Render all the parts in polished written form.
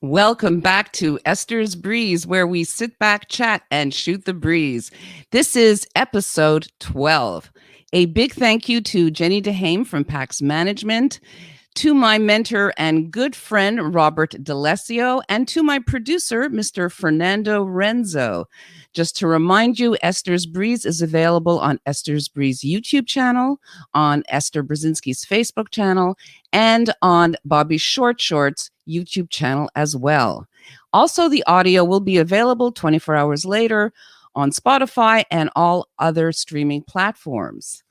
Welcome back to Esther's Breeze, where we sit back, chat, and shoot the breeze. This is episode 12. A big thank you to Jenny DeHame from PAX Management, to my mentor and good friend, Robert D'Alessio, and to my producer, Mr. Fernando Renzo. Just to remind you, Esther's Breeze is available on Esther's Breeze YouTube channel, on Esther Brzezinski's Facebook channel, and on Bobby Short's YouTube channel as well. Also, the audio will be available 24 hours later on Spotify and all other streaming platforms.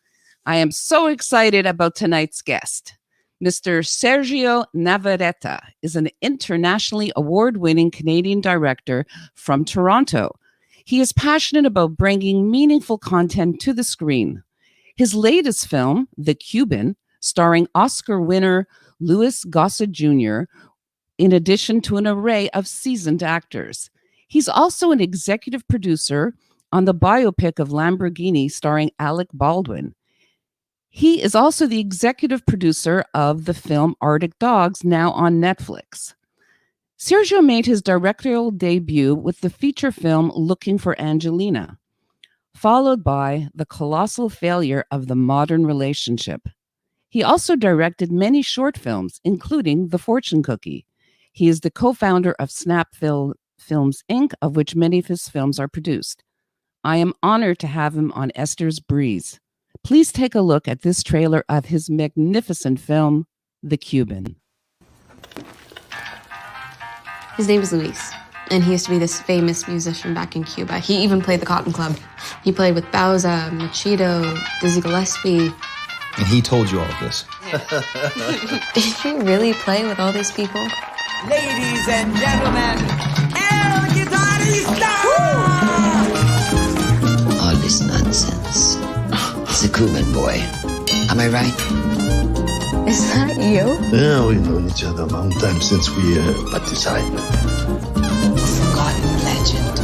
I am so excited about tonight's guest. Mr. Sergio Navarretta is an internationally award-winning Canadian director from Toronto. He is passionate about bringing meaningful content to the screen. His latest film, The Cuban, starring Oscar winner Louis Gossett Jr., in addition to an array of seasoned actors. He's also an executive producer on the biopic of Lamborghini starring Alec Baldwin. He is also the executive producer of the film Arctic Dogs, now on Netflix. Sergio made his directorial debut with the feature film Looking for Angelina, followed by the colossal failure of The Modern Relationship. He also directed many short films, including The Fortune Cookie. He is the co-founder of Snap Films, Inc., of which many of his films are produced. I am honored to have him on Esther's Breeze. Please take a look at this trailer of his magnificent film, The Cuban. His name is Luis, and he used to be this famous musician back in Cuba. He even played the Cotton Club. He played with Bauza, Machito, Dizzy Gillespie. And he told you all of this. Did you really play with all these people? Ladies and gentlemen, El Guitarista! All this nonsense. It's a Cuban boy. Am I right? Is that you? Yeah, we've known each other a long time since we baptized. Forgotten legend.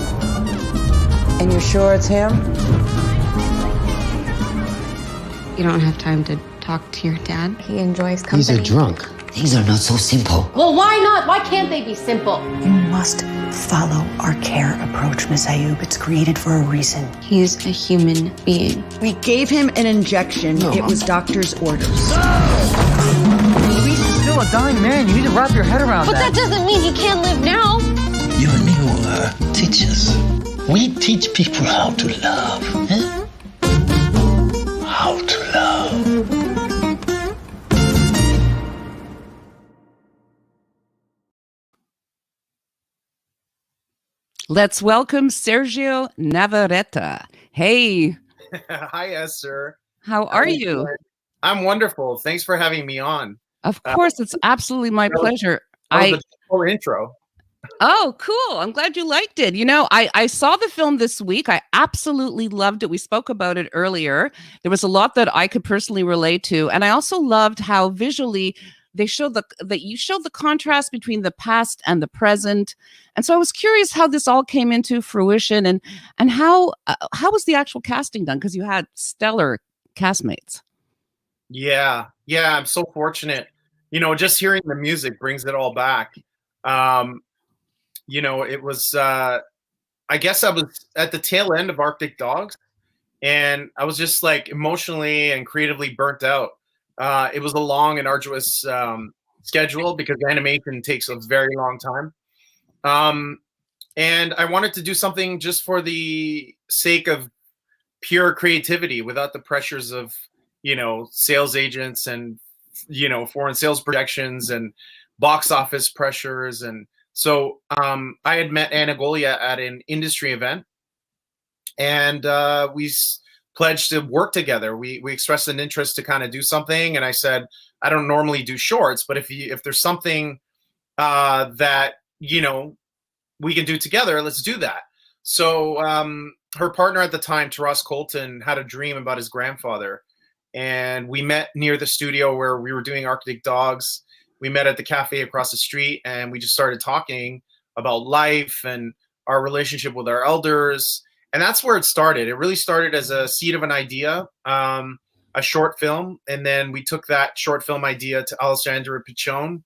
And you're sure it's him? You don't have time to talk to your dad? He enjoys company. He's a drunk. Things are not so simple. Well, why not? Why can't they be simple? You must follow our care approach, Miss Ayub. It's created for a reason. He's a human being. We gave him an injection. No, it was doctor's orders. Luis is still a dying man. You need to wrap your head around But that doesn't mean he can't live now. You and me will teach us. We teach people how to love. Eh? How to love. Let's welcome Sergio Navarretta. Hey. Hi, Esther. How are you? I'm wonderful. Thanks for having me on. Of course, it's absolutely my pleasure. The whole intro. Oh, cool. I'm glad you liked it. You know, I saw the film this week. I absolutely loved it. We spoke about it earlier. There was a lot that I could personally relate to. And I also loved how visually they showed that you showed the contrast between the past and the present. And so I was curious how this all came into fruition and how was the actual casting done? Because you had stellar castmates. Yeah, I'm so fortunate. You know, just hearing the music brings it all back. You know, it was, I guess I was at the tail end of Arctic Dogs, and I was just like emotionally and creatively burnt out. It was a long and arduous schedule because animation takes a very long time. And I wanted to do something just for the sake of pure creativity without the pressures of, you know, sales agents and, you know, foreign sales projections and box office pressures. And so I had met Angelica at an industry event, and we pledged to work together. We expressed an interest to kind of do something. And I said, I don't normally do shorts, but if there's something that, you know, we can do together, let's do that. So her partner at the time, Taras Colton, had a dream about his grandfather. And we met near the studio where we were doing Arctic Dogs. We met at the cafe across the street, and we just started talking about life and our relationship with our elders. And that's where it started. It really started as a seed of an idea, a short film. And then we took that short film idea to Alessandra Piccione,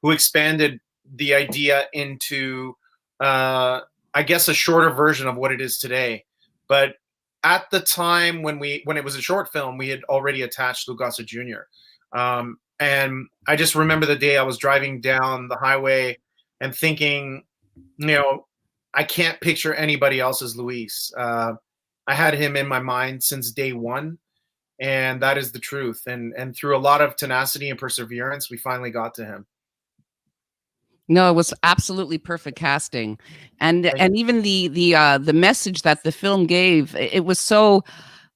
who expanded the idea into, I guess, a shorter version of what it is today. But at the time when it was a short film, we had already attached Louis Gossett Jr. And I just remember the day I was driving down the highway and thinking, I can't picture anybody else as Luis. I had him in my mind since day one, and that is the truth. And through a lot of tenacity and perseverance, we finally got to him. No, it was absolutely perfect casting, and even the message that the film gave, it was so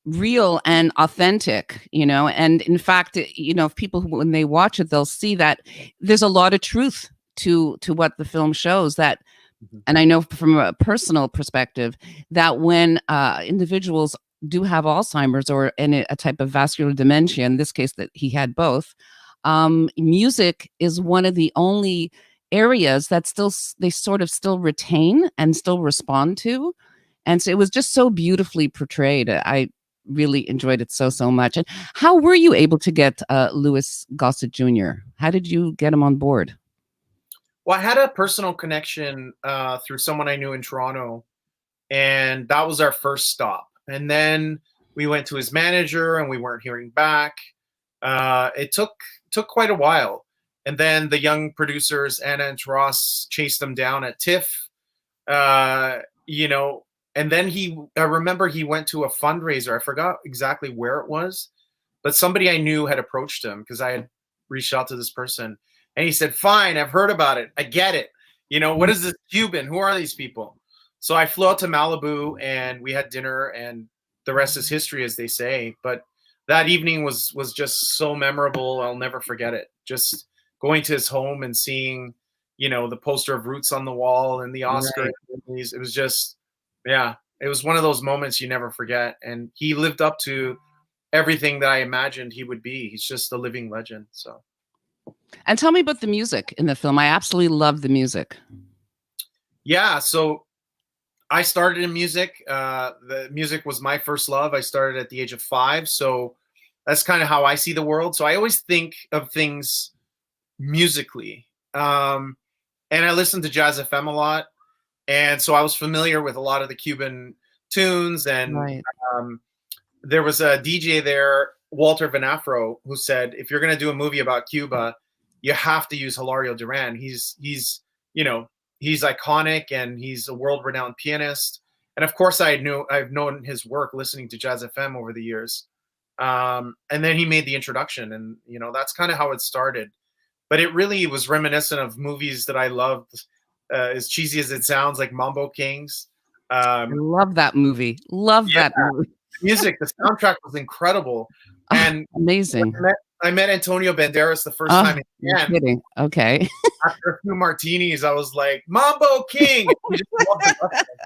real and authentic, and in fact, if people, when they watch it, they'll see that there's a lot of truth to what the film shows. That, and I know from a personal perspective that when individuals do have Alzheimer's or any a type of vascular dementia, in this case that he had both, music is one of the only areas that they sort of still retain and still respond to. And so it was just so beautifully portrayed. I really enjoyed it so much. And how were you able to get Louis Gossett Jr.? How did you get him on board? Well, I had a personal connection through someone I knew in Toronto, and that was our first stop. And then we went to his manager, and we weren't hearing back. It took quite a while. And then the young producers, Anna and Taras, chased them down at TIFF, and then I remember he went to a fundraiser. I forgot exactly where it was, but somebody I knew had approached him because I had reached out to this person, and he said, "Fine, I've heard about it. I get it. What is this Cuban? Who are these people?" So I flew out to Malibu, and we had dinner, and the rest is history, as they say. But that evening was just so memorable. I'll never forget it. Just going to his home and seeing, the poster of Roots on the wall and the Oscar. Right. It was just, it was one of those moments you never forget. And he lived up to everything that I imagined he would be. He's just a living legend. So. And tell me about the music in the film. I absolutely love the music. Yeah. So I started in music. The music was my first love. I started at the age of 5. So that's kind of how I see the world. So I always think of things musically, and I listened to Jazz FM a lot, and so I was familiar with a lot of the Cuban tunes. And right. There was a DJ there, Walter Van Afro, who said, if you're going to do a movie about Cuba, you have to use Hilario Duran. He's iconic, and he's a world-renowned pianist. And of course, I've known his work listening to Jazz FM over the years. And then he made the introduction, and that's kind of how it started. But it really was reminiscent of movies that I loved, as cheesy as it sounds, like Mambo Kings. I love that movie. That movie. Music, the soundtrack was incredible. And amazing. I met Antonio Banderas the first time. You're kidding. Okay. After a few martinis, I was like, Mambo King! He just loved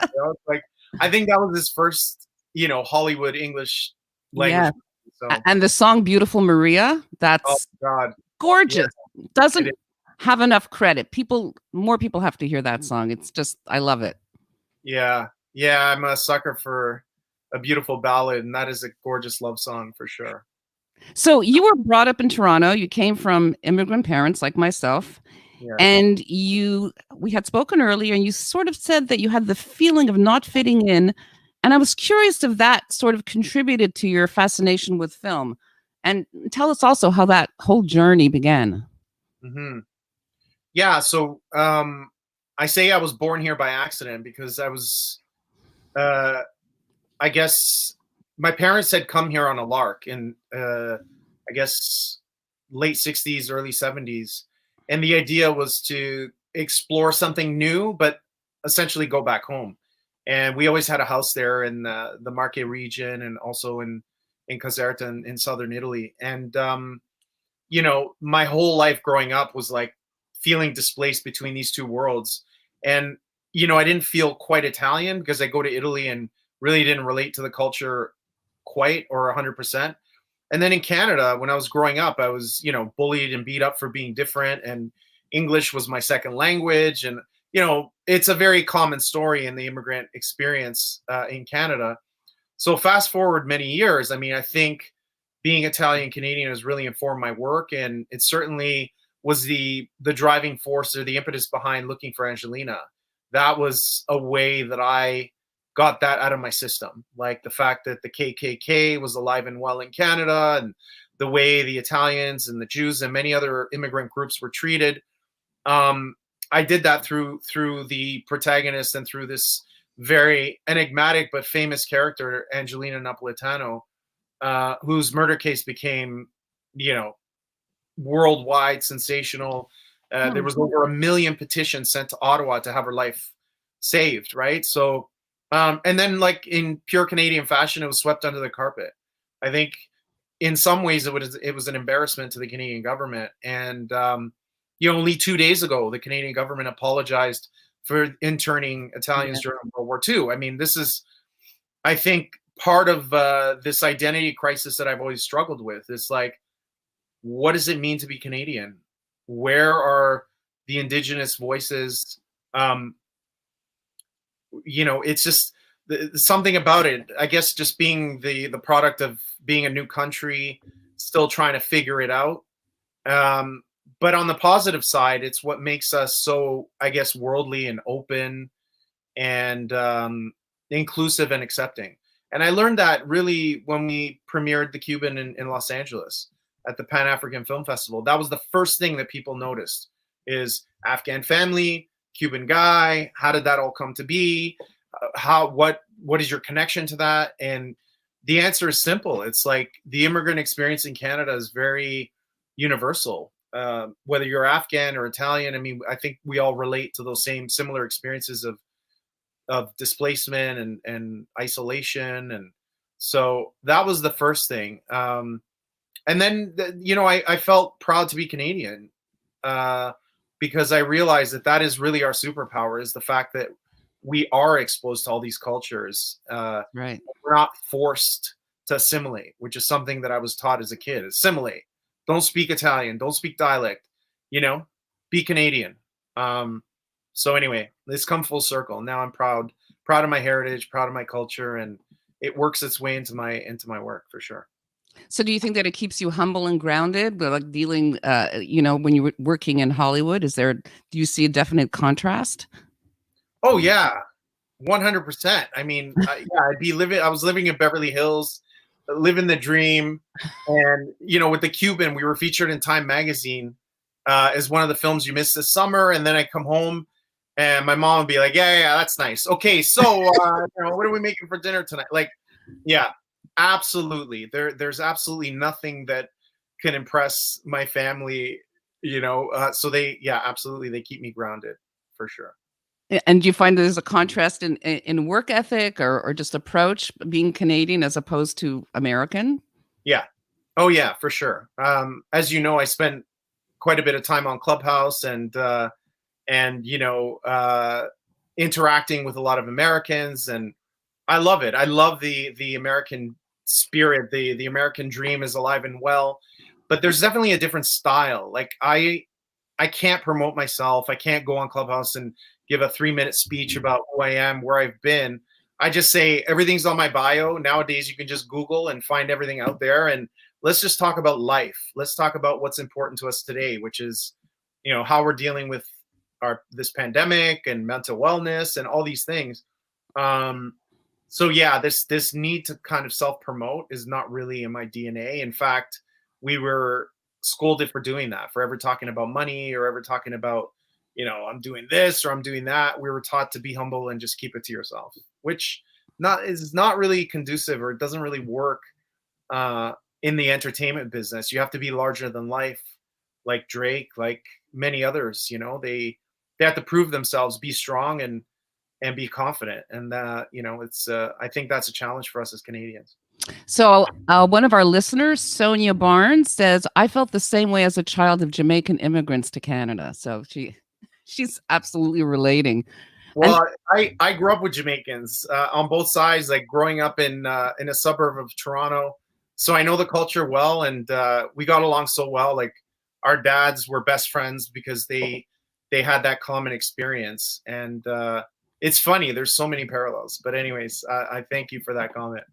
the Like, I think that was his first, Hollywood English language. Yeah. So. And the song Beautiful Maria, that's gorgeous. Yeah. Doesn't have enough credit. More people have to hear that song. It's just, I love it. Yeah. I'm a sucker for a beautiful ballad, and that is a gorgeous love song for sure. So you were brought up in Toronto. You came from immigrant parents like myself. Yeah. And we had spoken earlier, and you sort of said that you had the feeling of not fitting in. And I was curious if that sort of contributed to your fascination with film. And tell us also how that whole journey began. Mm-hmm. Yeah, so I say I was born here by accident because I was, I guess, my parents had come here on a lark in, I guess, late 60s, early 70s. And the idea was to explore something new, but essentially go back home. And we always had a house there in the Marche region, and also in Caserta in southern Italy. And my whole life growing up was like feeling displaced between these two worlds. And, I didn't feel quite Italian because I go to Italy and really didn't relate to the culture quite or 100%. And then in Canada, when I was growing up, I was, bullied and beat up for being different. And English was my second language. And, it's a very common story in the immigrant experience in Canada. So fast forward many years, I think being Italian Canadian has really informed my work, and it certainly was the driving force or the impetus behind looking for Angelina. That was a way that I got that out of my system. Like the fact that the KKK was alive and well in Canada, and the way the Italians and the Jews and many other immigrant groups were treated. I did that through the protagonist and through this very enigmatic but famous character, Angelina Napolitano, whose murder case became, worldwide sensational. There was over 1 million petitions sent to Ottawa to have her life saved, right? So, and then like in pure Canadian fashion, it was swept under the carpet. I think in some ways it was an embarrassment to the Canadian government. And, only 2 days ago, the Canadian government apologized for interning Italians during World War II. I mean, this is, I think, part of this identity crisis that I've always struggled with. Is like, what does it mean to be Canadian? Where are the Indigenous voices? It's just something about it. I guess just being the product of being a new country, still trying to figure it out. But on the positive side, it's what makes us so, I guess, worldly and open and inclusive and accepting. And I learned that really when we premiered the Cuban in Los Angeles at the Pan-African Film Festival. That was the first thing that people noticed is Afghan family, Cuban guy. How did that all come to be? What is your connection to that? And the answer is simple. It's like the immigrant experience in Canada is very universal. Whether you're Afghan or Italian, I mean, I think we all relate to those similar experiences of displacement and isolation. And so that was the first thing. And then, I felt proud to be Canadian because I realized that is really our superpower, is the fact that we are exposed to all these cultures. Right. We're not forced to assimilate, which is something that I was taught as a kid. Assimilate. Don't speak Italian. Don't speak dialect. Be Canadian. So anyway, it's come full circle. Now I'm proud of my heritage, proud of my culture, and it works its way into my work for sure. So do you think that it keeps you humble and grounded, but like dealing, when you're working in Hollywood, do you see a definite contrast? Oh yeah, 100%. I mean, I was living in Beverly Hills, living the dream. And, with the Cuban, we were featured in Time Magazine as one of the films you missed this summer. And then I come home and my mom would be like, yeah, that's nice. Okay. So, what are we making for dinner tonight? Like, yeah. Absolutely. There's absolutely nothing that can impress my family, so absolutely. They keep me grounded for sure. And do you find there's a contrast in work ethic or just approach being Canadian as opposed to American? Yeah. Oh yeah, for sure. As you know, I spent quite a bit of time on Clubhouse and interacting with a lot of Americans, and I love it. I love the American spirit. The American dream is alive and well, but there's definitely a different style. Like I can't promote myself. I can't go on Clubhouse and give a 3-minute speech about who I am, where I've been. I just say everything's on my bio. Nowadays, you can just Google and find everything out there. And let's just talk about life. Let's talk about what's important to us today, which is, how we're dealing with this pandemic and mental wellness and all these things. So yeah, this need to kind of self-promote is not really in my DNA. In fact, we were scolded for doing that, for ever talking about money or ever talking about, I'm doing this or I'm doing that. We were taught to be humble and just keep it to yourself, which is not really conducive, or it doesn't really work in the entertainment business. You have to be larger than life, like Drake, like many others. They have to prove themselves, be strong and be confident. And it's I think that's a challenge for us as Canadians. So one of our listeners, Sonia Barnes, says, I felt the same way as a child of Jamaican immigrants to Canada. So she's absolutely relating. Well, I grew up with Jamaicans on both sides, like growing up in a suburb of Toronto. So I know the culture well, and we got along so well. Like our dads were best friends because they had that common experience. And it's funny. There's so many parallels. But anyways, I thank you for that comment.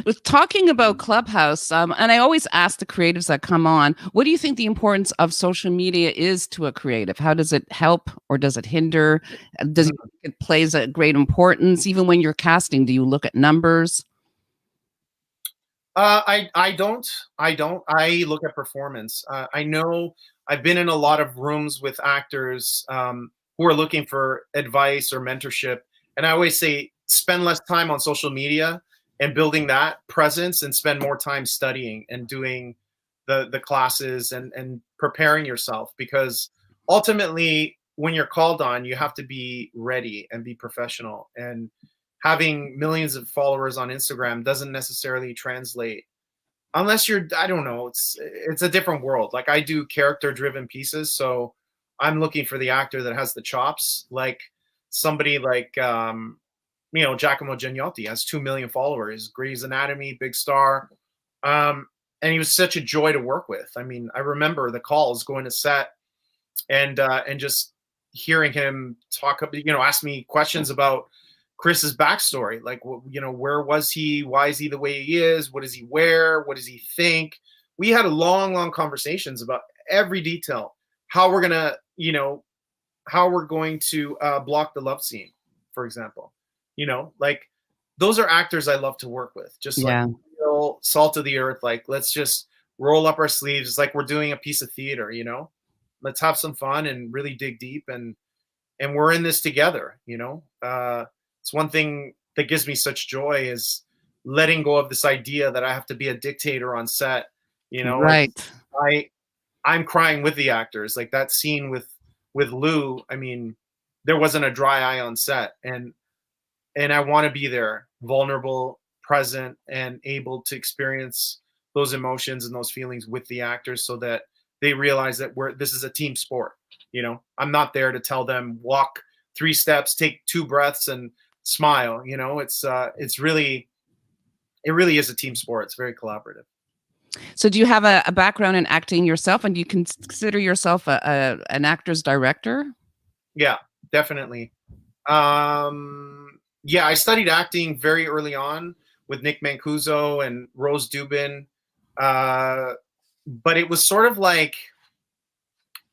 With talking about Clubhouse, and I always ask the creatives that come on, what do you think the importance of social media is to a creative? How does it help or does it hinder? Does it plays a great importance even when you're casting? Do you look at numbers? I don't. I look at performance. I know I've been in a lot of rooms with actors who are looking for advice or mentorship, and I always say spend less time on social media and building that presence, and spend more time studying and doing the classes and preparing yourself, because ultimately when you're called on, you have to be ready and be professional. And having millions of followers on Instagram doesn't necessarily translate unless you're, I don't know, it's a different world. Like, I do character driven pieces, so I'm looking for the actor that has the chops, like somebody like Giacomo Giannotti has 2 million followers, Grey's Anatomy, big star. And he was such a joy to work with. I mean, I remember the calls going to set and just hearing him talk, ask me questions about Chris's backstory. Like, where was he? Why is he the way he is? What does he wear? What does he think? We had a long conversations about every detail, how we're going to block the love scene, for example. Like, those are actors I love to work with. Just like real salt of the earth. Like, let's just roll up our sleeves. It's like we're doing a piece of theater, let's have some fun and really dig deep. And we're in this together, it's one thing that gives me such joy is letting go of this idea that I have to be a dictator on set, Right. I'm crying with the actors. Like that scene with Lou, I mean, there wasn't a dry eye on set, and I want to be there, vulnerable, present, and able to experience those emotions and those feelings with the actors so that they realize that this is a team sport. I'm not there to tell them walk 3 steps, take 2 breaths and smile. It really is a team sport. It's very collaborative. So do you have a background in acting yourself, and do you consider yourself an actor's director? Yeah, definitely. I studied acting very early on with Nick Mancuso and Rose Dubin. But it was sort of like,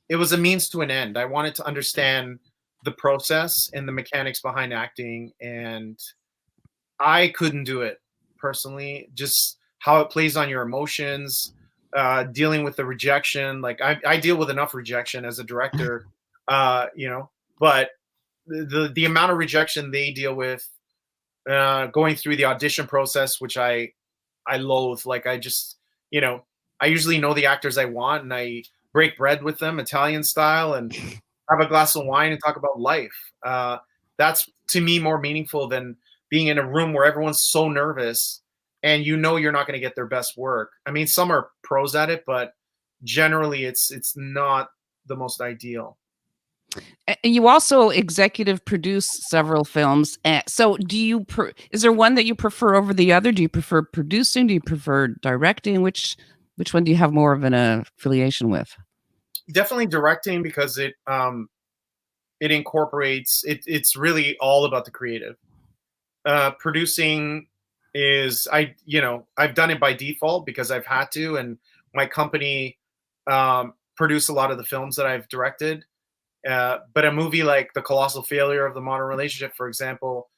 it was a means to an end. I wanted to understand the process and the mechanics behind acting, and I couldn't do it personally. Just how it plays on your emotions, dealing with the rejection. Like I deal with enough rejection as a director, but the amount of rejection they deal with, going through the audition process, which I loathe. Like I just, I usually know the actors I want, and I break bread with them Italian style and have a glass of wine and talk about life. That's to me more meaningful than being in a room where everyone's so nervous and you're not going to get their best work. I mean, some are pros at it, but generally it's not the most ideal. And you also executive produce several films. So is there one that you prefer over the other? Do you prefer producing? Do you prefer directing? Which one do you have more of an affiliation with? Definitely directing, because it incorporates it's really all about the creative. Producing is I've done it by default because I've had to, and my company produce a lot of the films that I've directed. But a movie like The Colossal Failure of the Modern Relationship, for example,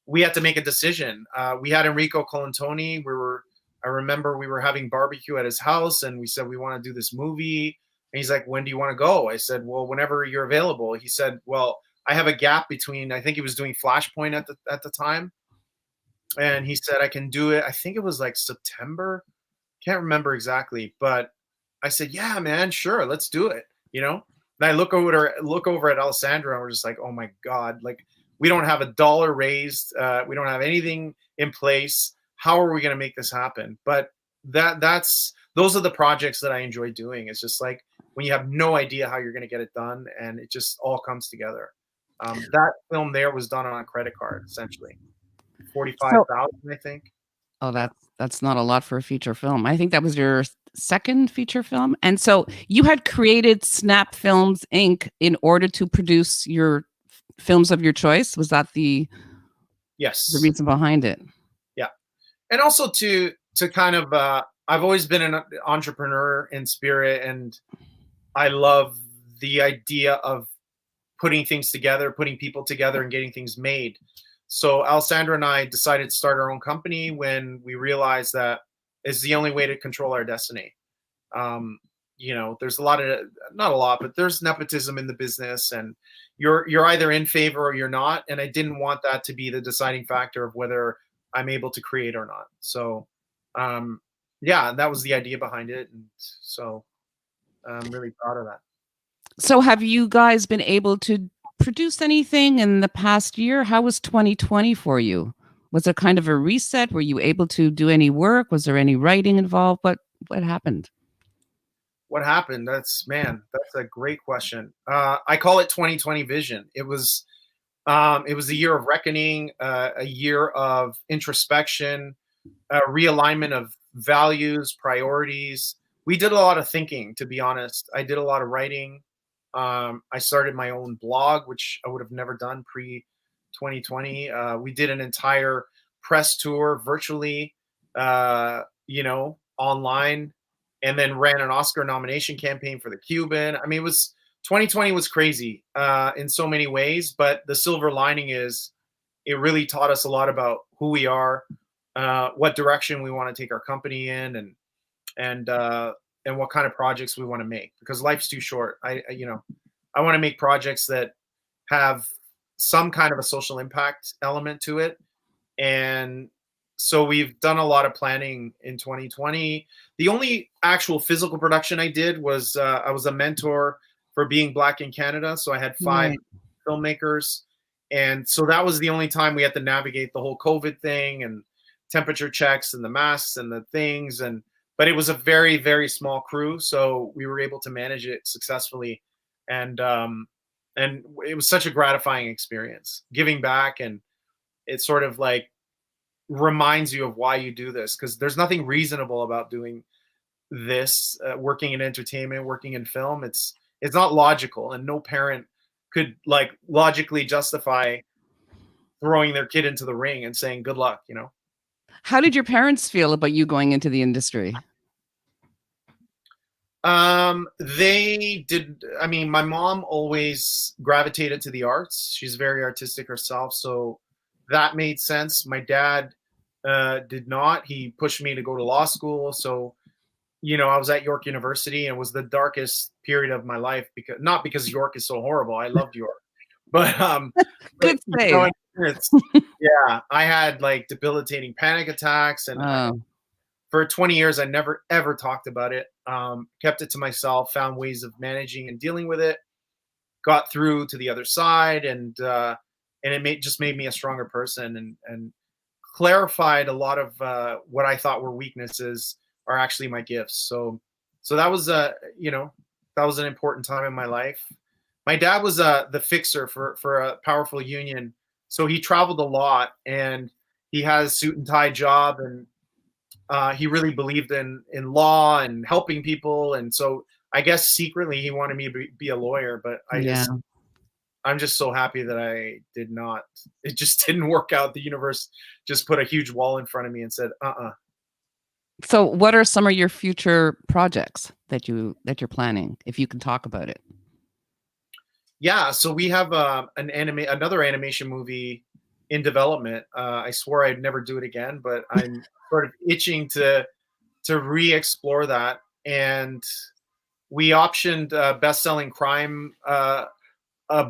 we had to make a decision. We had Enrico Colantoni. I remember we were having barbecue at his house, and we said, we want to do this movie. And he's like, when do you want to go? I said, well, whenever you're available. He said, well, I have a gap between, I think he was doing Flashpoint at the time. And he said, I can do it. I think it was like September. Can't remember exactly. But I said, yeah, man, sure. Let's do it. And I look over at Alessandra, and we're just like, oh my God, like we don't have $1 raised. We don't have anything in place. How are we going to make this happen? But those are the projects that I enjoy doing. It's just like when you have no idea how you're going to get it done, and it just all comes together. That film there was done on a credit card, essentially. 45,000, I think. Oh, that's not a lot for a feature film. I think that was your second feature film. And so you had created Snap Films Inc. in order to produce your films of your choice. Was that the Yes, the reason behind it? Yeah. and also to kind of I've always been an entrepreneur in spirit, and I love the idea of putting things together, putting people together, and getting things made. So Alessandra and I decided to start our own company when we realized that it's the only way to control our destiny. There's not a lot, but there's nepotism in the business, and you're either in favor or you're not. And I didn't want that to be the deciding factor of whether I'm able to create or not. So, that was the idea behind it. And so I'm really proud of that. So have you guys been able to produce anything in the past year? How was 2020 for you? Was it kind of a reset? Were you able to do any work? Was there any writing involved? What happened? What happened? That's a great question. I call it 2020 vision. It was a year of reckoning, a year of introspection, a realignment of values, priorities. We did a lot of thinking, to be honest. I did a lot of writing. I started my own blog, which I would have never done pre-2020. We did an entire press tour virtually, online, and then ran an Oscar nomination campaign for the Cuban. I mean, 2020 was crazy in so many ways, but the silver lining is it really taught us a lot about who we are, what direction we want to take our company in, and what kind of projects we want to make, because life's too short. I want to make projects that have some kind of a social impact element to it. And so we've done a lot of planning in 2020. The only actual physical production I did was I was a mentor for Being Black in Canada. So I had 5 filmmakers. And so that was the only time we had to navigate the whole COVID thing and temperature checks and the masks and the things. But it was a very, very small crew. So we were able to manage it successfully. And it was such a gratifying experience, giving back. And it's sort of like reminds you of why you do this, because there's nothing reasonable about doing this, working in entertainment, working in film. It's not logical, and no parent could logically justify throwing their kid into the ring and saying good luck. How did your parents feel about you going into the industry? They did. I mean, my mom always gravitated to the arts. She's very artistic herself, so that made sense. My dad did not. He pushed me to go to law school. So, I was at York University, and it was the darkest period of my life, not because York is so horrible. I loved York, but good save. I had debilitating panic attacks, and for 20 years I never ever talked about it. Kept it to myself, found ways of managing and dealing with it, got through to the other side, and it just made me a stronger person, and clarified a lot of what I thought were weaknesses are actually my gifts. So that was that was an important time in my life. My dad was the fixer for a powerful union, so he traveled a lot, and he had a suit and tie job, and he really believed in law and helping people, and so I guess secretly he wanted me to be a lawyer, but I'm just so happy that I did not. It just didn't work out. The universe just put a huge wall in front of me and said, So what are some of your future projects that you're planning, if you can talk about it? Yeah, so we have another animation movie in development. I swore I'd never do it again, but I'm sort of itching to re-explore that. And we optioned a best-selling crime, a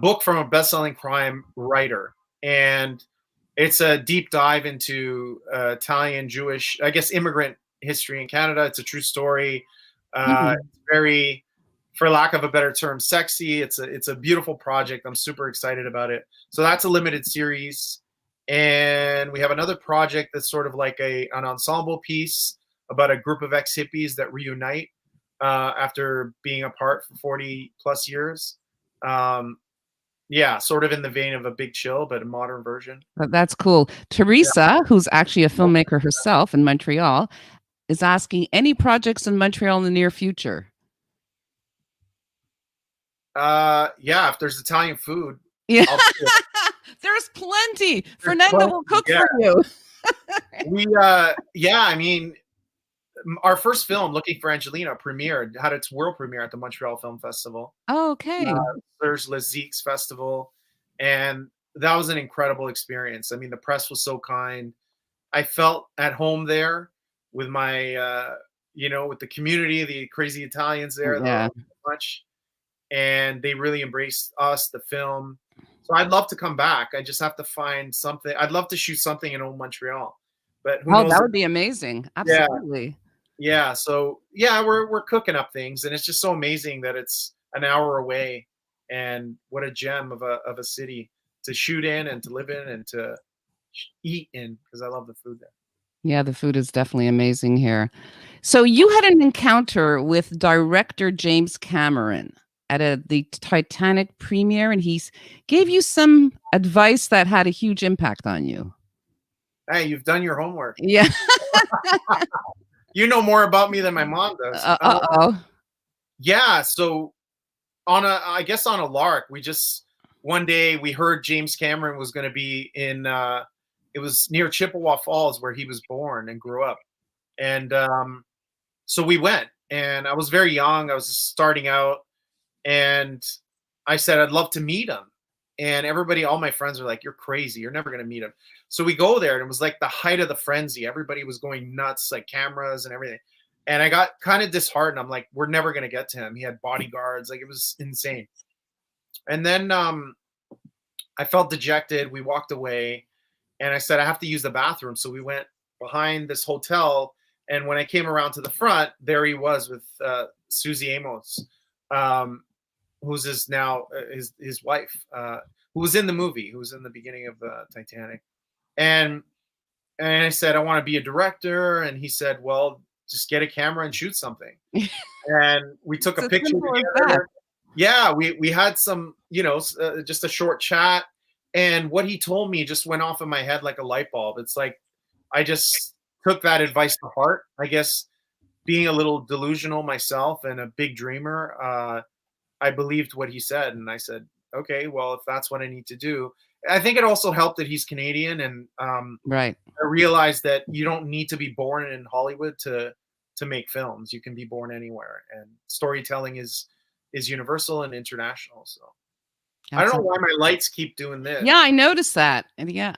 book from a best-selling crime writer, and it's a deep dive into Italian, Jewish, I guess, immigrant history in Canada. It's a true story. It's very, for lack of a better term, sexy. It's a beautiful project. I'm super excited about it. So that's a limited series. And we have another project that's sort of like an ensemble piece about a group of ex-hippies that reunite after being apart for 40 plus years. Sort of in the vein of A Big Chill, but a modern version. That's cool. Teresa, who's actually a filmmaker herself in Montreal, is asking, any projects in Montreal in the near future? If there's Italian food. Yeah. There's plenty. Fernando will cook for you. I mean, our first film, Looking for Angelina, had its world premiere at the Montreal Film Festival. Oh, okay. There's Lezique's festival, and that was an incredible experience. I mean, the press was so kind. I felt at home there with my, with the community, the crazy Italians there. Yeah. Much, and they really embraced us, the film. So I'd love to come back. I just have to find something. I'd love to shoot something in old Montreal, but who knows? That would be amazing. Absolutely. Yeah. So yeah, we're cooking up things, and it's just so amazing that it's an hour away, and what a gem of a city to shoot in and to live in and to eat in, because I love the food there. Yeah, the food is definitely amazing here. So you had an encounter with director James Cameron at the Titanic premiere, and he gave you some advice that had a huge impact on you. Hey, you've done your homework. Yeah. You know more about me than my mom does. Yeah. So I guess on a lark, one day we heard James Cameron was going to be in, it was near Chippewa Falls where he was born and grew up. And so we went, and I was very young. I was starting out, and I said, I'd love to meet him. And all my friends were like, you're crazy. You're never going to meet him. So we go there, and it was like the height of the frenzy. Everybody was going nuts, like cameras and everything. And I got kind of disheartened. I'm like, we're never going to get to him. He had bodyguards. Like, it was insane. And then I felt dejected. We walked away, and I said, I have to use the bathroom. So we went behind this hotel. And when I came around to the front, there he was with Susie Amos, who's his wife, who was in the movie, who was in the beginning of Titanic. And I said, I want to be a director. And he said, well, just get a camera and shoot something. And we took a picture together. Yeah, we had some, just a short chat. And what he told me just went off in my head like a light bulb. It's like, I just took that advice to heart. I guess being a little delusional myself and a big dreamer, I believed what he said. And I said, okay, well, if that's what I need to do. I think it also helped that he's Canadian. And right. I realized that you don't need to be born in Hollywood to make films. You can be born anywhere. And storytelling is universal and international. So I don't know why my lights keep doing this. Yeah, I noticed that. And yeah,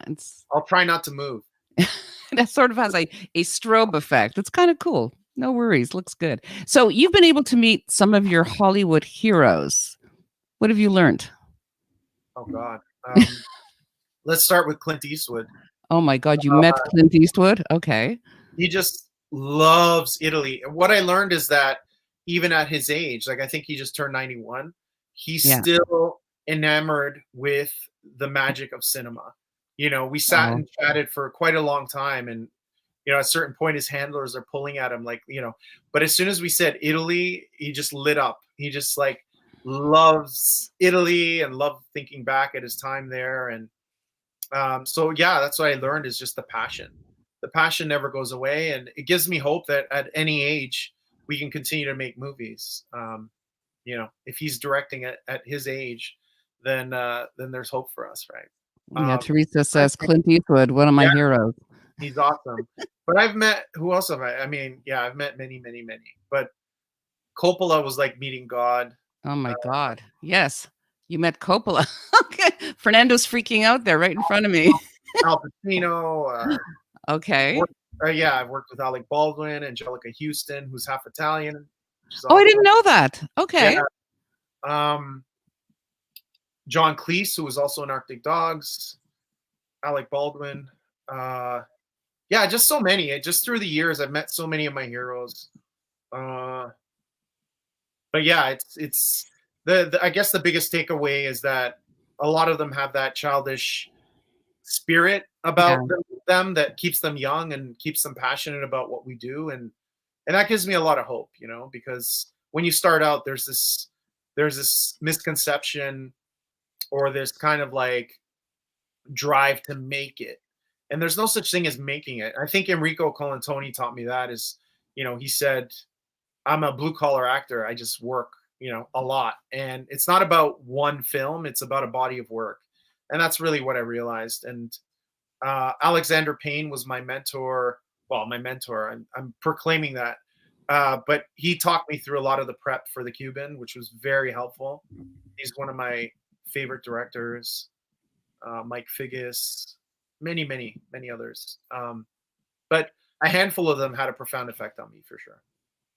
I'll try not to move. That sort of has a strobe effect. It's kind of cool. No worries. Looks good. So you've been able to meet some of your Hollywood heroes. What have you learned? Oh, God. Let's start with Clint Eastwood. Oh, my God. You met Clint Eastwood? Okay. He just loves Italy. And what I learned is that even at his age, like I think he just turned 91, he's still enamored with the magic of cinema. We sat and chatted for quite a long time. And, at a certain point, his handlers are pulling at him like, but as soon as we said Italy, he just lit up. He just like loves Italy and loved thinking back at his time there. And so, yeah, that's what I learned is just the passion. The passion never goes away. And it gives me hope that at any age, we can continue to make movies. If he's directing at his age, then there's hope for us, right? Yeah, Teresa says Clint Eastwood, one of my heroes. He's awesome. But I've met, who else have I? I mean, yeah, I've met many, many, many. But Coppola was like meeting God. Oh my God. Yes. You met Coppola. Okay. Fernando's freaking out there right in front of me. Al Pacino. Okay. I've worked with Alec Baldwin, Angelica Houston, who's half Italian. I didn't know that. Okay. Yeah. John Cleese, who was also in Arctic Dogs. Alec Baldwin. Just so many. Just through the years, I've met so many of my heroes. But yeah, it's I guess the biggest takeaway is that a lot of them have that childish spirit about them that keeps them young and keeps them passionate about what we do, and that gives me a lot of hope, because when you start out, there's this misconception or this kind of like drive to make it. And there's no such thing as making it. I think Enrico Colantoni taught me that is, he said, I'm a blue collar actor. I just work, a lot. And it's not about one film. It's about a body of work. And that's really what I realized. And Alexander Payne was my mentor. Well, my mentor. I'm proclaiming that. But he talked me through a lot of the prep for the Cuban, which was very helpful. He's one of my favorite directors. Mike Figgis, many, many, many others. But a handful of them had a profound effect on me for sure.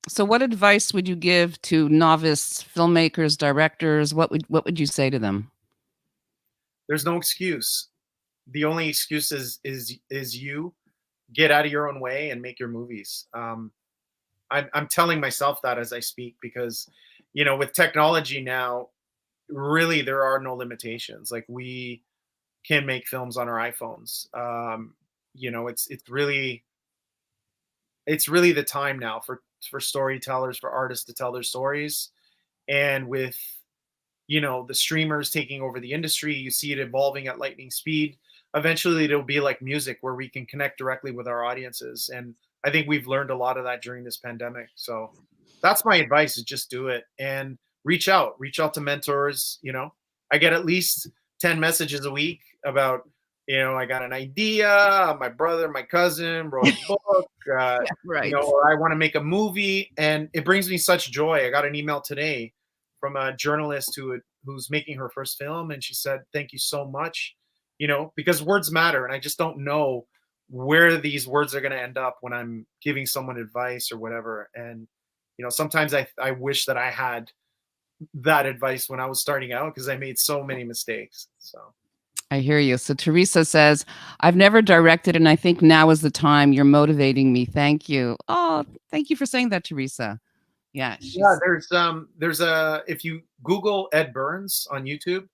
So what advice would you give to novice filmmakers, directors? What would you say to them? There's no excuse. The only excuse is you get out of your own way and make your movies. I'm telling myself that as I speak, because, you know, with technology now, really there are no limitations. Like, we can make films on our iPhones. You know, it's really the time now for storytellers, for artists to tell their stories. And with, you know, the streamers taking over the industry, you see it evolving at lightning speed. Eventually it'll be like music, where we can connect directly with our audiences. And I think we've learned a lot of that during this pandemic. So that's my advice, is just do it and reach out to mentors. You know, I get at least 10 messages a week about, you know, I got an idea, my brother, my cousin wrote a book, Right. you know, or I want to make a movie. And it brings me such joy. I got an email today from a journalist who's making her first film. And she said, thank you so much, you know, because words matter. And I just don't know where these words are going to end up when I'm giving someone advice or whatever. And, you know, sometimes I wish that I had that advice when I was starting out, because I made so many mistakes. So I hear you. So Teresa says, I've never directed, and I think now is the time. You're motivating me. Thank you. Oh, thank you for saying that, Teresa. Yeah. Yeah, there's if you Google Ed Burns on YouTube,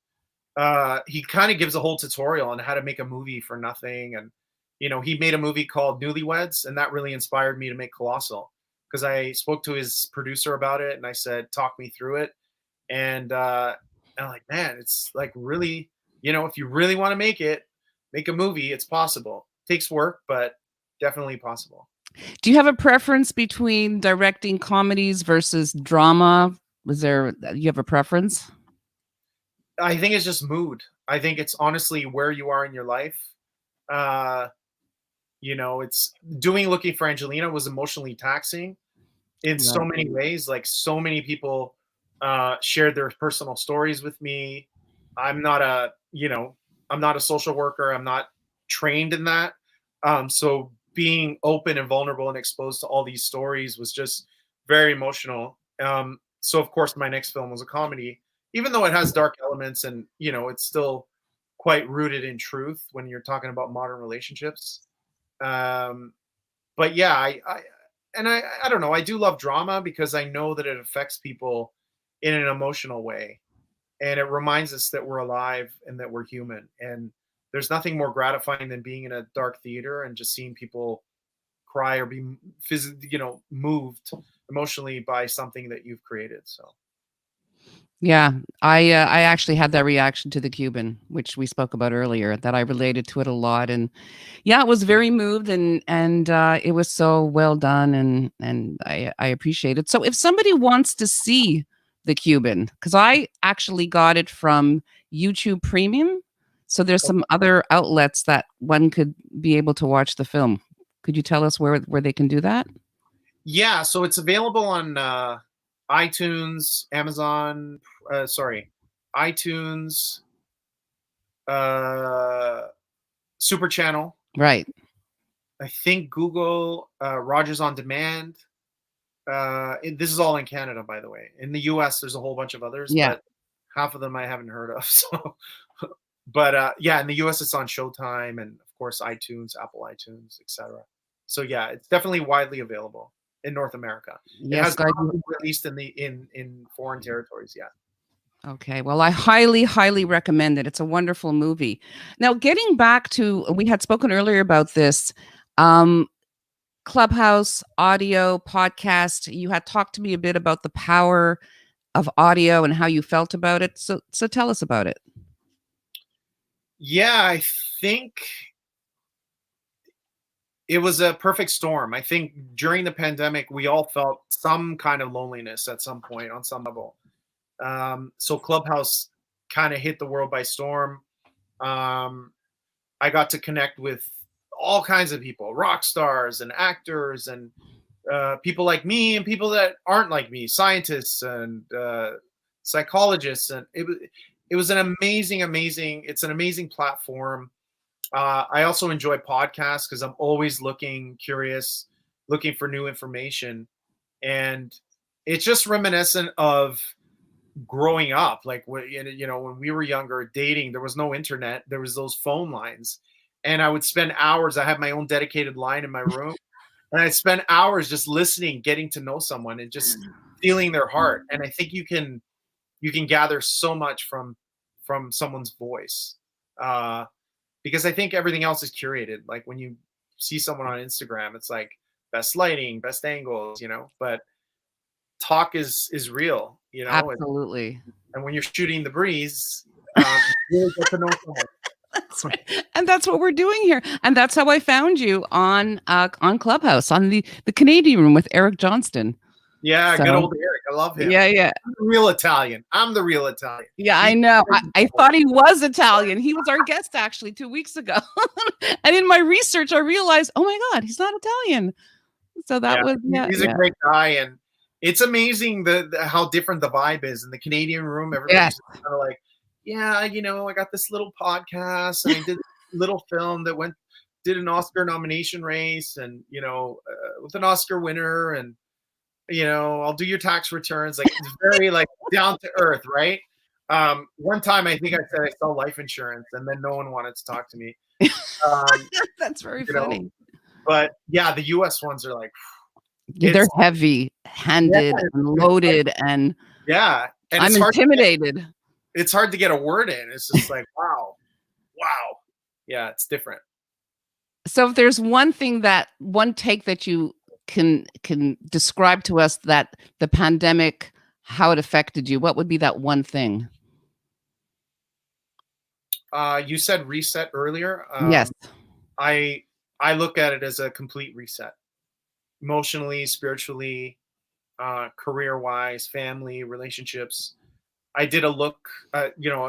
he kind of gives a whole tutorial on how to make a movie for nothing. And, you know, he made a movie called Newlyweds, and that really inspired me to make Colossal, because I spoke to his producer about it and I said, talk me through it. And I'm like, man, it's like, really, you know, if you really want to make a movie, it's possible. It takes work, but definitely possible. Do you have a preference between directing comedies versus drama? You have a preference? I think it's just mood. I think it's honestly where you are in your life. You know, it's Looking for Angelina was emotionally taxing in so many ways. Like, so many people shared their personal stories with me. I'm not a social worker. I'm not trained in that. So being open and vulnerable and exposed to all these stories was just very emotional. So of course my next film was a comedy, even though it has dark elements, and, you know, it's still quite rooted in truth when you're talking about modern relationships. But yeah, I don't know. I do love drama because I know that it affects people in an emotional way. And it reminds us that we're alive and that we're human. And there's nothing more gratifying than being in a dark theater and just seeing people cry or be physically, you know, moved emotionally by something that you've created. So. Yeah, I actually had that reaction to the Cuban, which we spoke about earlier, that I related to it a lot. And yeah, it was very moved, and it was so well done, and I appreciate it. So if somebody wants to see the Cuban, because I actually got it from YouTube Premium, so there's some other outlets that one could be able to watch the film. Could you tell us where they can do that? Yeah, so it's available on iTunes, Amazon, iTunes, Super Channel. Right. I think Google, Rogers On Demand. This is all in Canada, by the way. In the US, there's a whole bunch of others, but half of them I haven't heard of. So, but yeah, in the US, it's on Showtime, and of course, iTunes, Apple iTunes, etc. So yeah, it's definitely widely available in North America. Yes, it has been released in foreign territories. Yeah. Okay. Well, I highly, highly recommend it. It's a wonderful movie. Now, getting back to, we had spoken earlier about this Clubhouse audio podcast. You had talked to me a bit about the power of audio and how you felt about it. So tell us about it. Yeah, I think it was a perfect storm. I think during the pandemic, we all felt some kind of loneliness at some point on some level. So Clubhouse kind of hit the world by storm. I got to connect with all kinds of people, rock stars and actors and people like me and people that aren't like me, scientists and psychologists. And it was an amazing, it's an amazing platform. I also enjoy podcasts because I'm always curious, looking for new information. And it's just reminiscent of growing up. Like, when we were younger, dating, there was no internet. There was those phone lines. And I would spend hours. I had my own dedicated line in my room. And I'd spend hours just listening, getting to know someone and just feeling their heart. And I think you can gather so much from someone's voice. Because I think everything else is curated. Like when you see someone on Instagram, it's like best lighting, best angles, but talk is real, Absolutely. And when you're shooting the breeze, you really get to know someone. That's right. And that's what we're doing here. And that's how I found you on Clubhouse, on the Canadian room with Eric Johnston. Yeah, good old Eric. I love him. Yeah. I'm the real Italian. Yeah, I know. I thought he was Italian. He was our guest actually 2 weeks ago. And in my research, I realized, oh my God, he's not Italian. So that was, he's a great guy. And it's amazing how different the vibe is in the Canadian room. Everybody's kind of like, I got this little podcast and I did a little film that did an Oscar nomination race and, with an Oscar winner and, I'll do your tax returns. Like, it's very like down to earth, right? One time I think I said I sell life insurance and then no one wanted to talk to me. That's very funny. But yeah, the US ones are like, they're heavy handed and loaded and and I'm intimidated. It's hard to get a word in. It's just like, wow. Yeah, it's different. So if there's one take that you can describe to us that the pandemic, how it affected you, what would be that one thing? You said reset earlier. Yes. I look at it as a complete reset, emotionally, spiritually, career-wise, family, relationships. I did a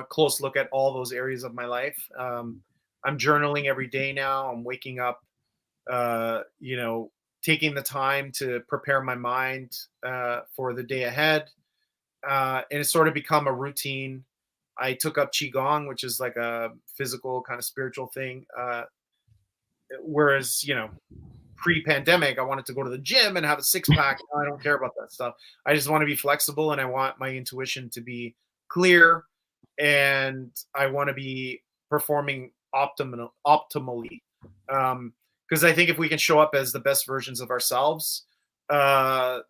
close look at all those areas of my life. I'm journaling every day now. I'm waking up, taking the time to prepare my mind for the day ahead. And it's sort of become a routine. I took up Qigong, which is like a physical kind of spiritual thing. Whereas, pre-pandemic, I wanted to go to the gym and have a six-pack. I don't care about that stuff. I just want to be flexible and I want my intuition to be clear and I want to be performing optimally. Because I think if we can show up as the best versions of ourselves,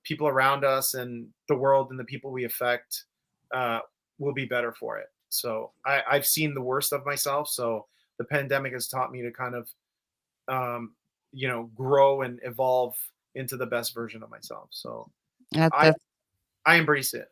people around us and the world and the people we affect will be better for it. So I've seen the worst of myself. So the pandemic has taught me to kind of, grow and evolve into the best version of myself. So I embrace it.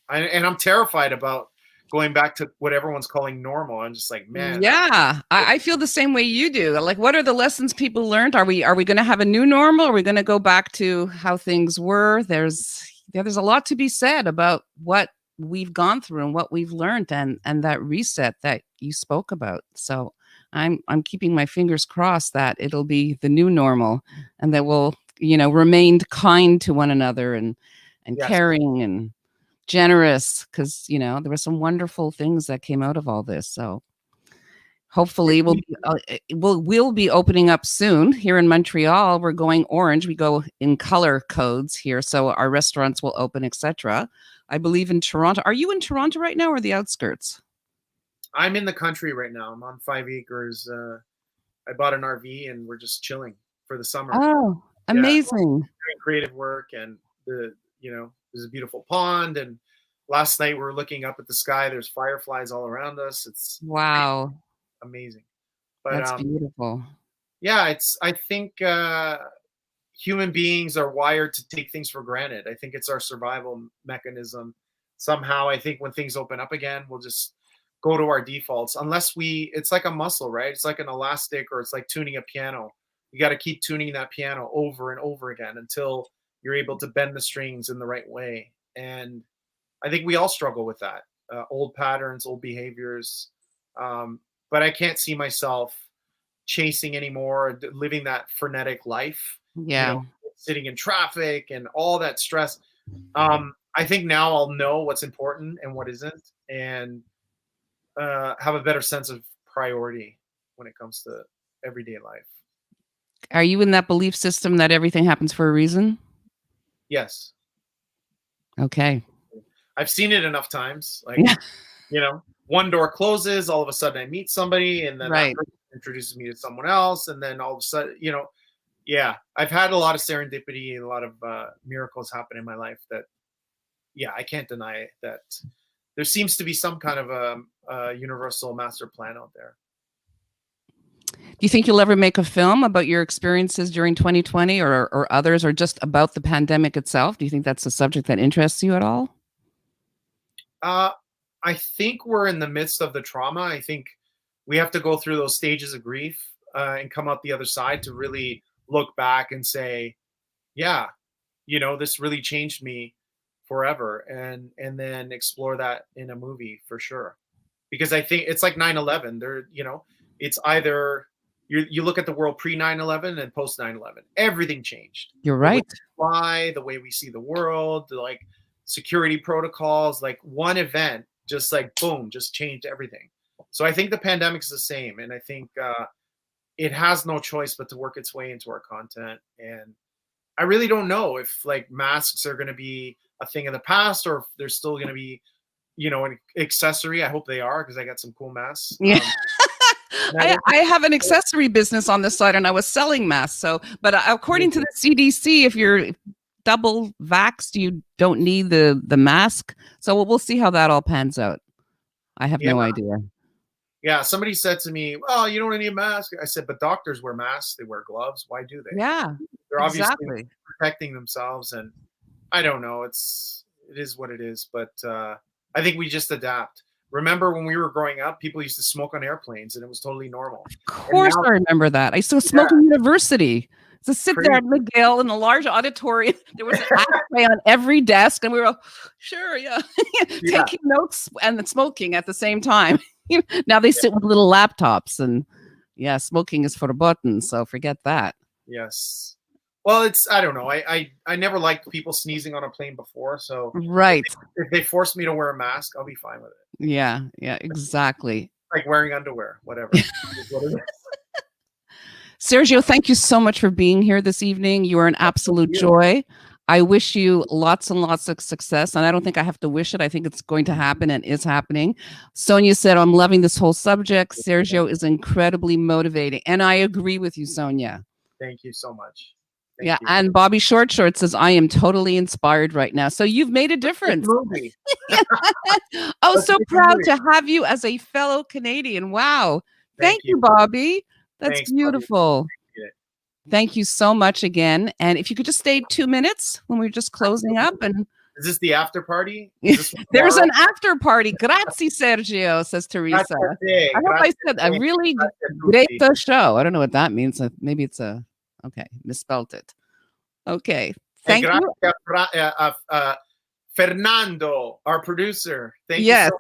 And I'm terrified about going back to what everyone's calling normal. I'm just like, man. Yeah, I feel the same way you do. Like, what are the lessons people learned? Are we going to have a new normal? Are we going to go back to how things were? There's a lot to be said about what we've gone through and what we've learned and that reset that you spoke about. So I'm keeping my fingers crossed that it'll be the new normal and that we'll, remain kind to one another and caring and generous, because there were some wonderful things that came out of all this. So hopefully we'll be opening up soon here in Montreal. We're going orange. We go in color codes here, so our restaurants will open, etc. I believe in Toronto. Are you in Toronto right now or the outskirts? I'm in the country right now. I'm on 5 acres. I bought an RV and we're just chilling for the summer. Oh, amazing. Doing creative work and there's a beautiful pond. And last night we were looking up at the sky. There's fireflies all around us. It's wow. Amazing. But that's beautiful. Yeah, I think human beings are wired to take things for granted. I think it's our survival mechanism. Somehow I think when things open up again, we'll just go to our defaults unless it's like a muscle, right? It's like an elastic, or it's like tuning a piano. You got to keep tuning that piano over and over again until you're able to bend the strings in the right way. And I think we all struggle with that. Old patterns, old behaviors. But I can't see myself chasing anymore, living that frenetic life. Yeah. You know, sitting in traffic and all that stress. I think now I'll know what's important and what isn't, and have a better sense of priority when it comes to everyday life. Are you in that belief system that everything happens for a reason? Yes. Okay. I've seen it enough times. Like, you know, one door closes, all of a sudden I meet somebody, and then that person introduces me to someone else, and then all of a sudden, you know, yeah, I've had a lot of serendipity and a lot of miracles happen in my life that, yeah, I can't deny it, that there seems to be some kind of a universal master plan out there. Do you think you'll ever make a film about your experiences during 2020 or others, or just about the pandemic itself? Do you think that's a subject that interests you at all? I think we're in the midst of the trauma. I think we have to go through those stages of grief and come out the other side to really look back and say, yeah, you know, this really changed me forever, and then explore that in a movie for sure. Because I think it's like 9/11. There, you know, it's either you look at the world pre 9/11 and post 9/11. Everything changed. You're right. The way we see the world, the, like, security protocols, like one event just like boom, just changed everything. So I think the pandemic is the same, and I think it has no choice but to work its way into our content. And I really don't know if like masks are going to be a thing of the past, or if they're still going to be, you know, an accessory. I hope they are, because I got some cool masks. Yeah. I have an accessory business on the side, and I was selling masks. So, but according to the CDC, if you're double vaxxed, you don't need the mask. So we'll see how that all pans out. I have no idea. Yeah, somebody said to me, "Well, you don't need a mask." I said, "But doctors wear masks. They wear gloves. Why do they?" Yeah, they're obviously protecting themselves, and I don't know. It is what it is. But I think we just adapt. Remember when we were growing up, people used to smoke on airplanes, and it was totally normal. Of course, I remember that. I used to smoke in university. To sit there at McGill in the large auditorium. There was an ashtray on every desk, and we were sure, taking notes and then smoking at the same time. Now they sit with little laptops, and smoking is for the buttons, so forget that. Yes. Well, I don't know. I never liked people sneezing on a plane before, so right. If they force me to wear a mask, I'll be fine with it. Yeah, exactly. Like wearing underwear, whatever. Sergio, thank you so much for being here this evening. You are an absolute joy. I wish you lots and lots of success, and I don't think I have to wish it. I think it's going to happen and is happening. Sonia said, I'm loving this whole subject. Sergio is incredibly motivating, and I agree with you, Sonia. Thank you so much. Thank you. And Bobby Short Short says, I am totally inspired right now. So you've made a difference. So proud to have you as a fellow Canadian. Wow. Thank you, Bobby. That's beautiful. Thank you so much again. And if you could just stay 2 minutes when we're just closing up. And is this the after party? There's an after party. Grazie, Sergio, says Teresa. I hope I said a really great show. I don't know what that means. Maybe it's okay, misspelled it. Okay. Thank you. Fernando, our producer. Thank you. So much.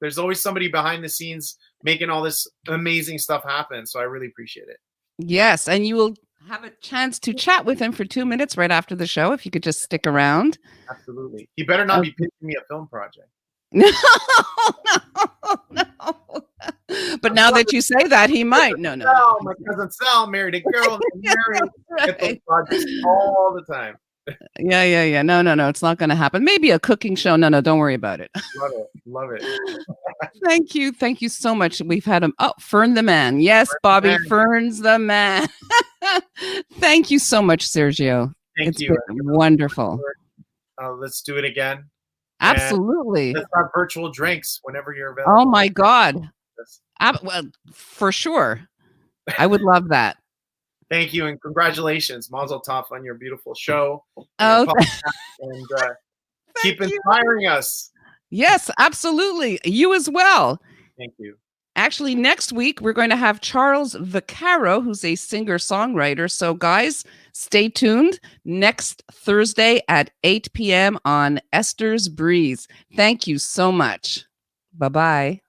There's always somebody behind the scenes making all this amazing stuff happen. So I really appreciate it. Yes. And you will have a chance to chat with him for 2 minutes right after the show, if you could just stick around. Absolutely. He better not be pitching me a film project. No. But now that you say that, he might. No. My cousin Sal married a girl. Get those projects all the time. Yeah. No. It's not going to happen. Maybe a cooking show. No. Don't worry about it. Love it. Thank you so much. We've had him. Oh, Fern the man. Yes, Bobby. Fern's the man. Thank you so much, Sergio. Thank you. Wonderful. Let's do it again. Absolutely. Let's have virtual drinks whenever you're available. Oh my God. Well, for sure. I would love that. Thank you, and congratulations, Mazel Tov, on your beautiful show. And keep inspiring us. Yes, absolutely. You as well. Thank you. Actually, next week, we're going to have Charles Vaccaro, who's a singer-songwriter. So, guys, stay tuned next Thursday at 8 p.m. on Esther's Breeze. Thank you so much. Bye-bye.